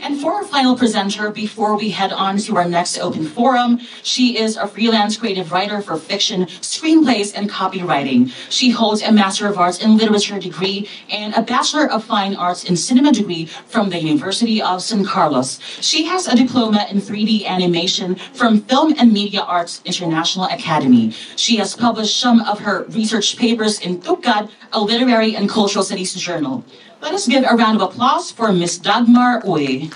And for our final presenter, before we head on to our next open forum, she is a freelance creative writer for fiction, screenplays, and copywriting. She holds a Master of Arts in Literature degree and a Bachelor of Fine Arts in Cinema degree from the University of San Carlos. She has a diploma in 3D animation from Film and Media Arts International Academy. She has published some of her research papers in Tukad, a literary and cultural studies journal. Let us give a round of applause for Miss Dagmar Uy.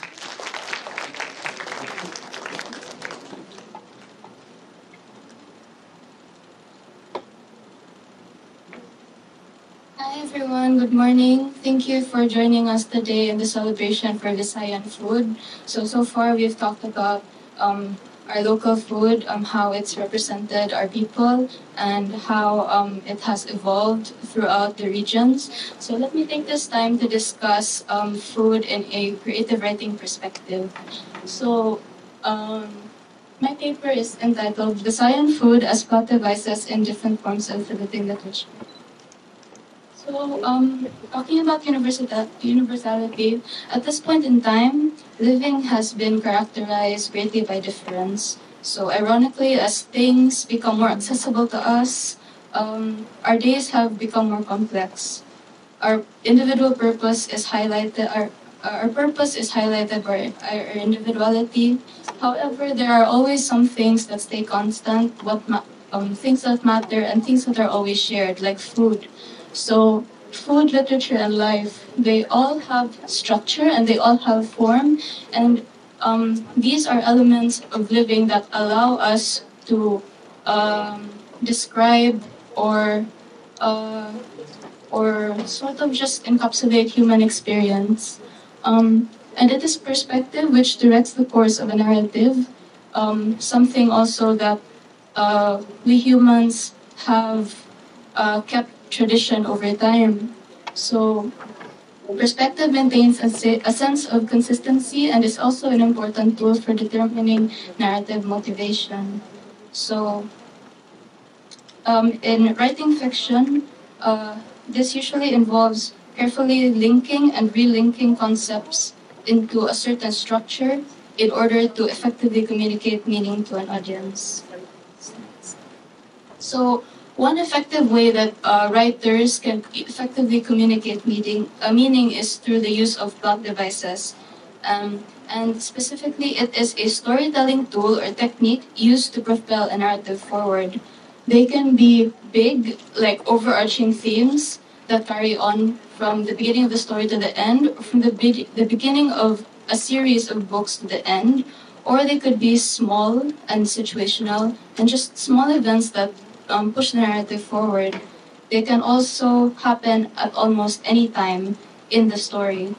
Hi everyone, good morning. Thank you for joining us today in the celebration for Visayan food. So far we've talked about our local food, how it's represented our people, and how it has evolved throughout the regions. So let me take this time to discuss food in a creative writing perspective. So my paper is entitled Visayan Food as Plot Devices in Different Forms of Philippine Literature. So, talking about universality, at this point in time, living has been characterized greatly by difference. So, ironically, as things become more accessible to us, our days have become more complex. Our individual purpose is highlighted. Our purpose is highlighted by our individuality. However, there are always some things that stay constant. Things that matter and things that are always shared, like food. So food, literature, and life, they all have structure and they all have form. And these are elements of living that allow us to describe or sort of just encapsulate human experience. And it is perspective which directs the course of a narrative, something also that we humans have kept tradition over time. So perspective maintains a sense of consistency and is also an important tool for determining narrative motivation. So in writing fiction, this usually involves carefully linking and relinking concepts into a certain structure in order to effectively communicate meaning to an audience. So one effective way that writers can effectively communicate meaning is through the use of plot devices. And specifically, it is a storytelling tool or technique used to propel a narrative forward. They can be big, like overarching themes that carry on from the beginning of the story to the end, or from the beginning of a series of books to the end, or they could be small and situational and just small events that push the narrative forward. They can also happen at almost any time in the story.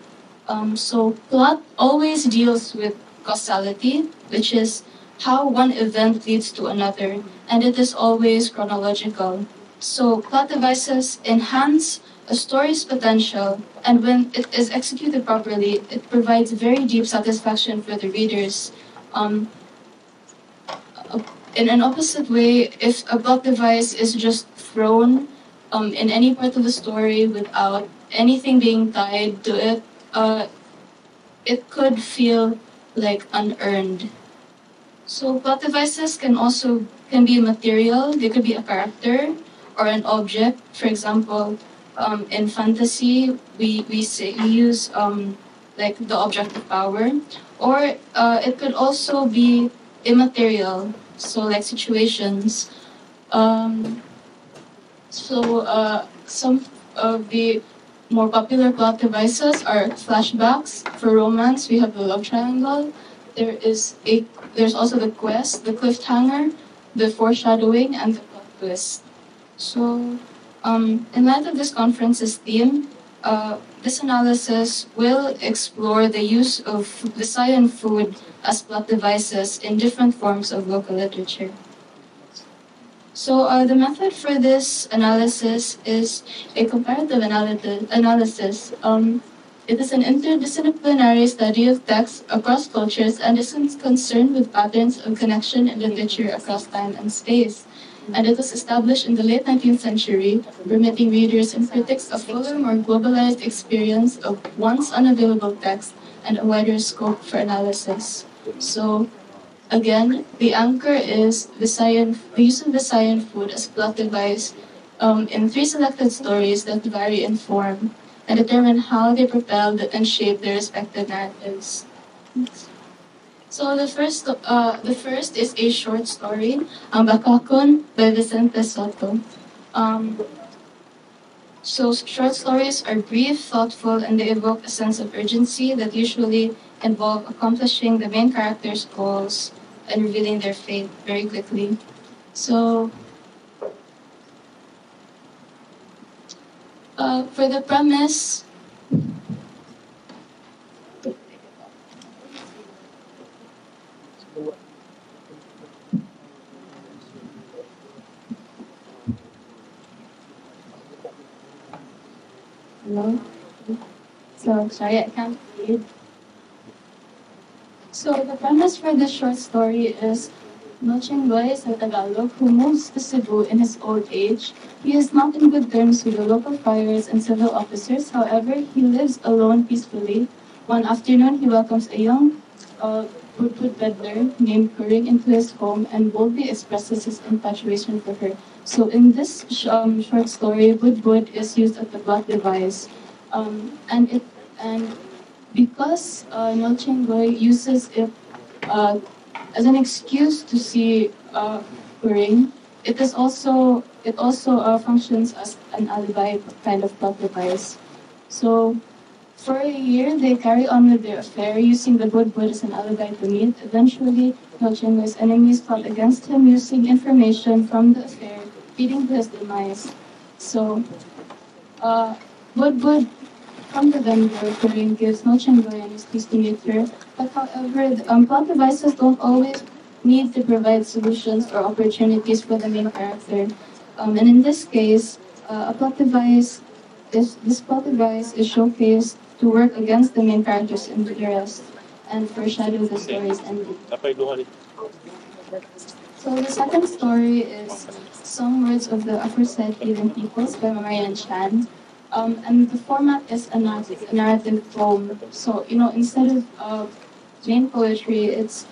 So plot always deals with causality, which is how one event leads to another, and it is always chronological. So plot devices enhance a story's potential, and when it is executed properly, it provides very deep satisfaction for the readers. In an opposite way, if a plot device is just thrown in any part of the story without anything being tied to it, it could feel like unearned. So plot devices can be material. They could be a character or an object. For example, in fantasy, we use like the object of power, or it could also be immaterial. So like situations. Some of the more popular plot devices are flashbacks. For romance, we have the love triangle. There's also the quest, the cliffhanger, the foreshadowing, and the plot twist. So, in light of this conference's theme, this analysis will explore the use of Visayan food as plot devices in different forms of local literature. So the method for this analysis is a comparative analysis. It is an interdisciplinary study of texts across cultures and is concerned with patterns of connection in literature across time and space. And it was established in the late 19th century, permitting readers and critics a fuller, more globalized experience of once unavailable text and a wider scope for analysis. So again, the anchor is the use of Visayan food as plot device in three selected stories that vary in form and determine how they propelled and shaped their respective narratives. So the first is a short story, Ang Bakakon by Vicente Soto. Um, so short stories are brief, thoughtful, and they evoke a sense of urgency that usually involve accomplishing the main character's goals and revealing their fate very quickly. So for the premise, hello? So sorry, I can't read. So the premise for this short story is Nochengloy is a Tagalog who moves to Cebu in his old age. He is not in good terms with the local friars and civil officers. However, he lives alone peacefully. One afternoon, he welcomes a young Purpud peddler named Kuring into his home and boldly expresses his infatuation for her. So in this short story, Budbud is used as the plot device. And because Nolchengloy uses it as an excuse to see Kuring, it also functions as an alibi kind of plot device. So for a year, they carry on with their affair, using the Budbud as an alibi to meet. Eventually, Nolchengloy's enemies plot against him using information from the affair, leading to his demise. So Budbud from the vendor Kuring gives Nolchengloy and his peace to meet her. But however, plot devices don't always need to provide solutions or opportunities for the main character. And in this case, this plot device is showcased to work against the main character's interest and foreshadow the story's ending. So the second story is Some Words of the Aforesaid Heathen Peoples by Marian Chan. And the format is a narrative poem. So, instead of plain poetry, it's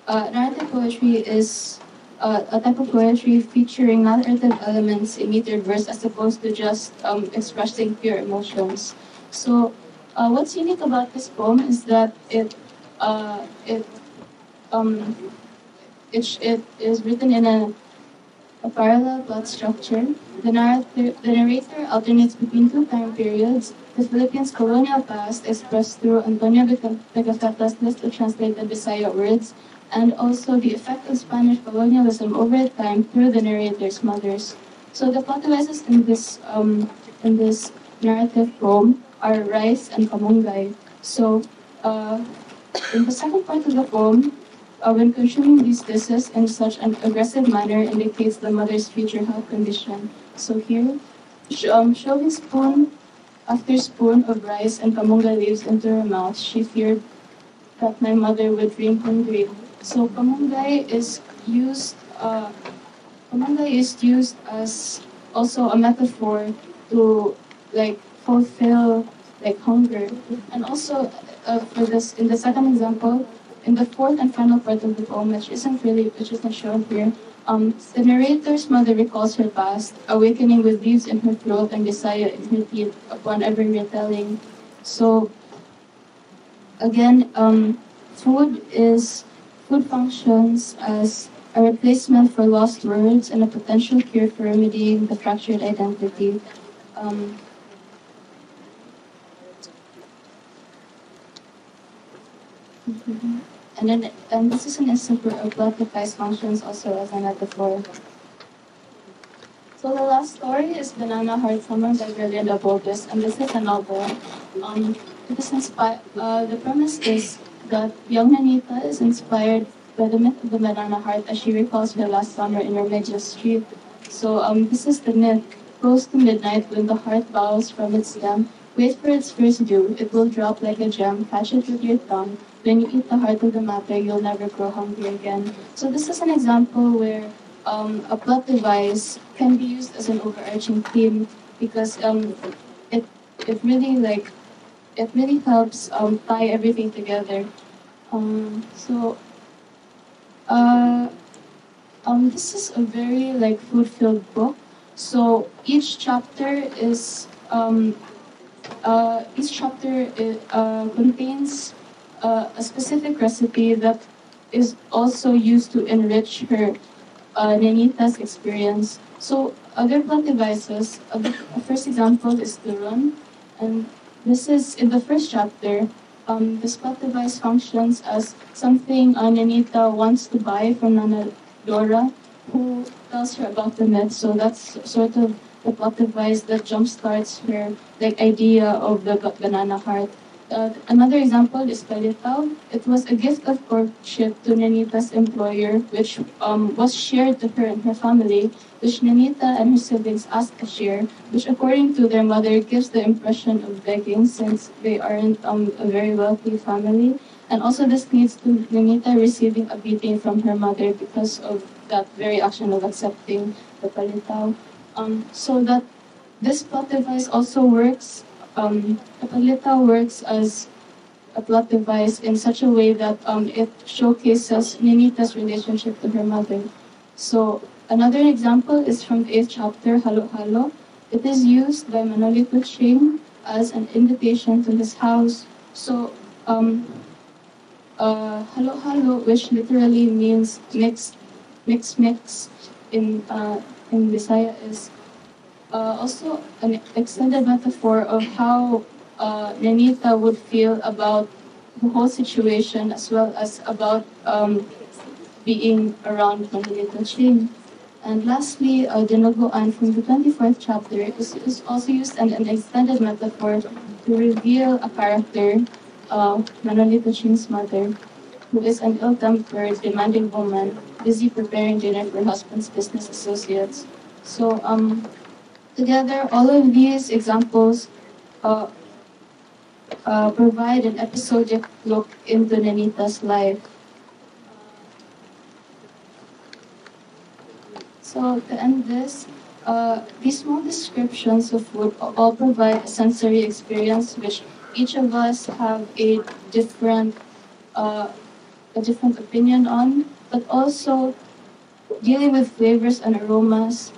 narrative poetry is a type of poetry featuring narrative elements in metered verse as opposed to just expressing pure emotions. So, what's unique about this poem is that it is written in a parallel plot structure. The narrator alternates between two time periods: the Philippines' colonial past expressed through Antonio Pigafetta's list of translated Bisaya words, and also the effect of Spanish colonialism over time through the narrator's mothers. So the plot devices in this narrative poem are rice and kamunggay. So in the second part of the poem, when consuming these dishes in such an aggressive manner indicates the mother's future health condition. So here, shoving spoon after spoon of rice and kamunggay leaves into her mouth, she feared that my mother would dream hungry. So kamunggay is used as also a metaphor to fulfill hunger. And also for this, in the second example, in the fourth and final part of the poem, which isn't shown here, the narrator's mother recalls her past, awakening with leaves in her throat and Bisaya in her teeth upon every retelling. So again, food functions as a replacement for lost words and a potential cure for remedying the fractured identity. And this is an instance where a plot device functions also as a metaphor. So the last story is Banana Heart Summer by Merlinda Bobis, and this is a novel. The premise is that young Nanita is inspired by the myth of the banana heart as she recalls her last summer in Remedios Street. So this is the myth. Close to midnight, when the heart bows from its stem, wait for its first dew. It will drop like a gem. Catch it with your tongue. When you eat the heart of the matter, you'll never grow hungry again. So this is an example where a plot device can be used as an overarching theme because it really it really helps tie everything together. Um, so uh, this is a very like food-filled book. So each chapter contains a specific recipe that is also used to enrich her Nenita's experience. So other plot devices, the first example is the run, and this is in the first chapter. This plot device functions as something Nenita wants to buy from Nana Dora, who tells her about the myth. So that's sort of the plot device that jumpstarts her like idea of the banana heart. Another example is Palitaw. It was a gift of courtship to Nanita's employer, which was shared to her and her family, which Nanita and her siblings asked to share, which according to their mother gives the impression of begging since they aren't a very wealthy family. And also this leads to Nanita receiving a beating from her mother because of that very action of accepting the Palitaw. So that this plot device also works. The Palitaw works as a plot device in such a way that it showcases Ninita's relationship to her mother. So another example is from the 8th chapter, Halo Halo. It is used by Manolito Ching as an invitation to his house. So Halo Halo, which literally means mix in Bisaya, is also an extended metaphor of how Nenita would feel about the whole situation as well as about being around Manolito Ching. And lastly, Dinuguan from the 24th chapter is also used as an extended metaphor to reveal a character, Manolito Ching's mother, who is an ill-tempered, demanding woman, busy preparing dinner for her husband's business associates. So, together, all of these examples provide an episodic look into Nenita's life. So to end this, these small descriptions of food all provide a sensory experience which each of us have a different opinion on, but also dealing with flavors and aromas.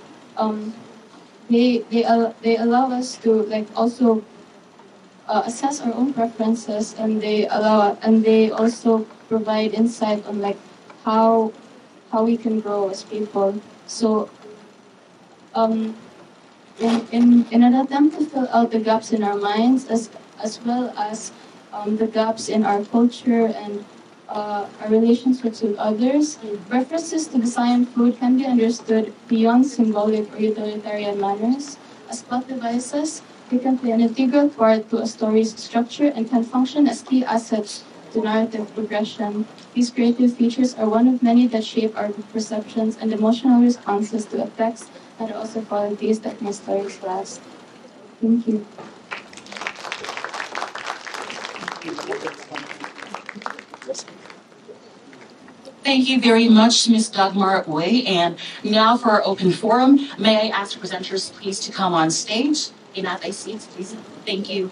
They allow us to like also assess our own preferences, and they also provide insight on like how we can grow as people. So in an attempt to fill out the gaps in our minds as well as the gaps in our culture and our relationships with others, references to Visayan food can be understood beyond symbolic or utilitarian manners. As plot devices, they can play an integral part to a story's structure and can function as key assets to narrative progression. These creative features are one of many that shape our perceptions and emotional responses to a text, and are also qualities that make stories last. Thank you. Thank you very much, Ms. Dagmar Uy. And now for our open forum, may I ask presenters please to come on stage? Inatay seats, please. Thank you.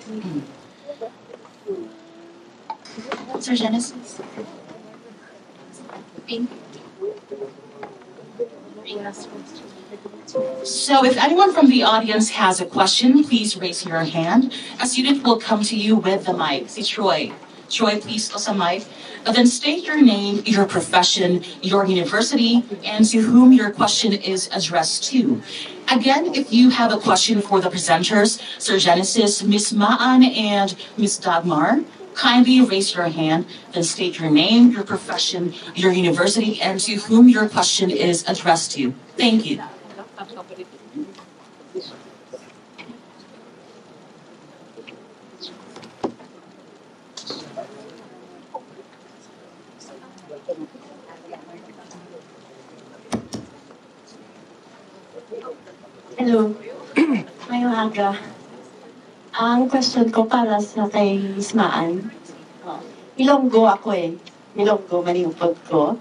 Sir Genesis. Thank you. So if anyone from the audience has a question, please raise your hand. A student will come to you with the mic. Si Troy. Troy, please go sa mic. Then state your name, your profession, your university, and to whom your question is addressed to. Again, if you have a question for the presenters, Sir Genesis, Ms. Maan, and Ms. Dagmar, kindly raise your hand, then state your name, your profession, your university, and to whom your question is addressed to. Thank you. Hello. Ngayong aga. Ang question ko para sa kay Miss Maan. Ilonggo ako eh. Ilonggo, maningpod ko.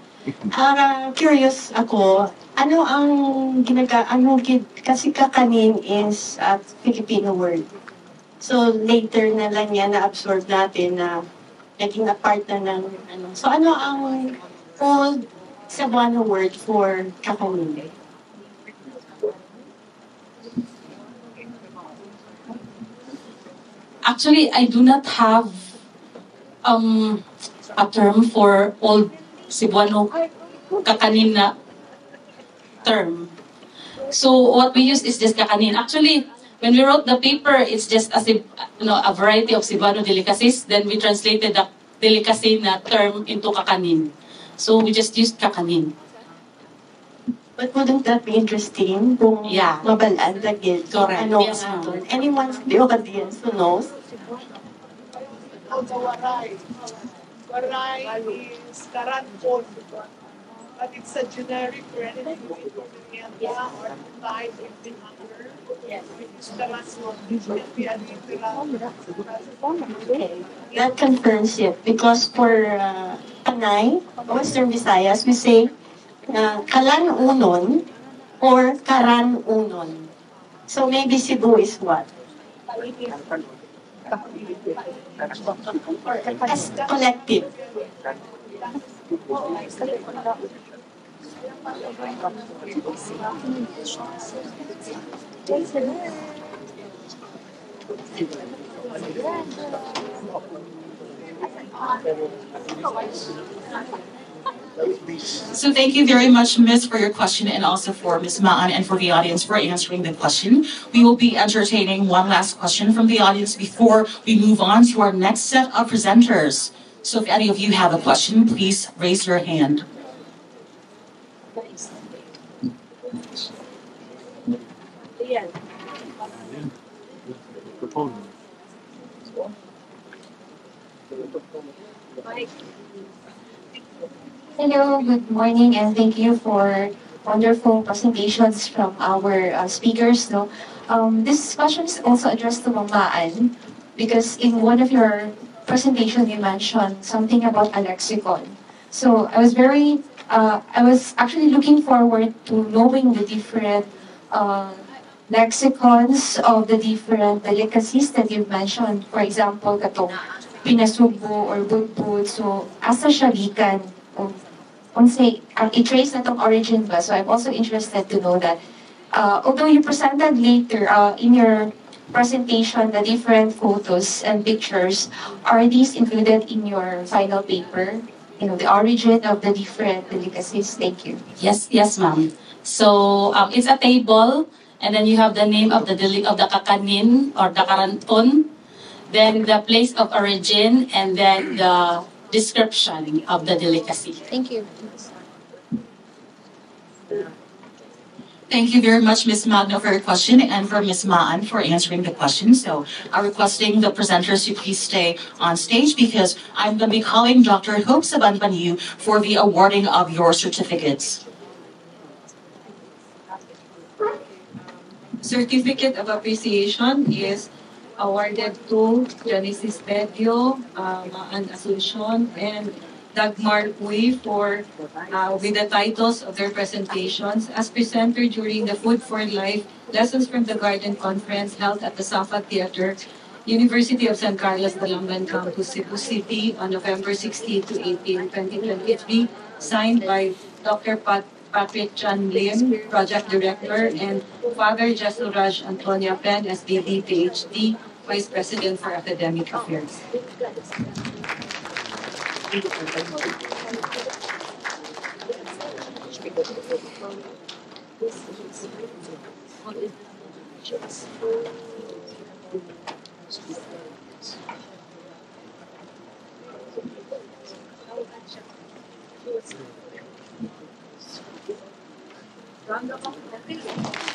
Curious ako, ano ang kasi kakanin is Filipino word. So later na lang yan na-absorb natin na naging a part na ng ano. So ano ang old Cebuano word for kakanin? Actually, I do not have a term for old Cebuano kakanin na term. So what we use is just kakanin. Actually, when we wrote the paper, it's just a variety of Cebuano delicacies. Then we translated the delicacy na term into kakanin. So we just used kakanin. But wouldn't that be interesting kung mabalaan lagi? Correct. Ano Yes, ma'am. anyone from the audience who knows? Waray. Waray is karanpon. But it's a generic for anything with merienda or type of the hunger. Yes. We use karanpon. It can be a literal. Okay. That confirms it because for Panay, Western Visayas, we say kalan unon or karan unon. So maybe Cebu is what? As collective. So thank you very much, Miss, for your question, and also for Miss Maan and for the audience for answering the question. We will be entertaining one last question from the audience before we move on to our next set of presenters. So if any of you have a question, please raise your hand. Hello, good morning, and thank you for wonderful presentations from our speakers. No, this question is also addressed to Mamaan because in one of your presentation you mentioned something about a lexicon. So I was actually looking forward to knowing the different lexicons of the different delicacies that you've mentioned. For example, katong pinasubo or budbud. So, asa siya gikan? Say, i-trace na tong origin ba? So I'm also interested to know that. Although you presented later in your presentation the different photos and pictures, are these included in your final paper? You know, the origin of the different delicacies. Thank you. Yes, ma'am. So it's a table, and then you have the name of the kakanin or the karanton, then the place of origin, and then the description of the delicacy. Thank you. Thank you very much, Ms. Magno, for your question, and for Ms. Maan for answering the question. So I'm requesting the presenters to please stay on stage because I'm going to be calling Dr. Hope Sabanbanyu for the awarding of your certificates. Certificate of Appreciation is awarded to Genesis Bedyo, Maan Asuncion, and Dagmar for with the titles of their presentations as presenter during the Food for Life Lessons from the Garden Conference held at the Safa Theater, University of San Carlos, Balamban Campus, Cebu City on November 16 to 18, 2023, signed by Dr. Patrick Chan Lim, Project Director, and Father Jasuraj Antonia Pen, SDD, PhD, Vice President for Academic Affairs. Round of applause.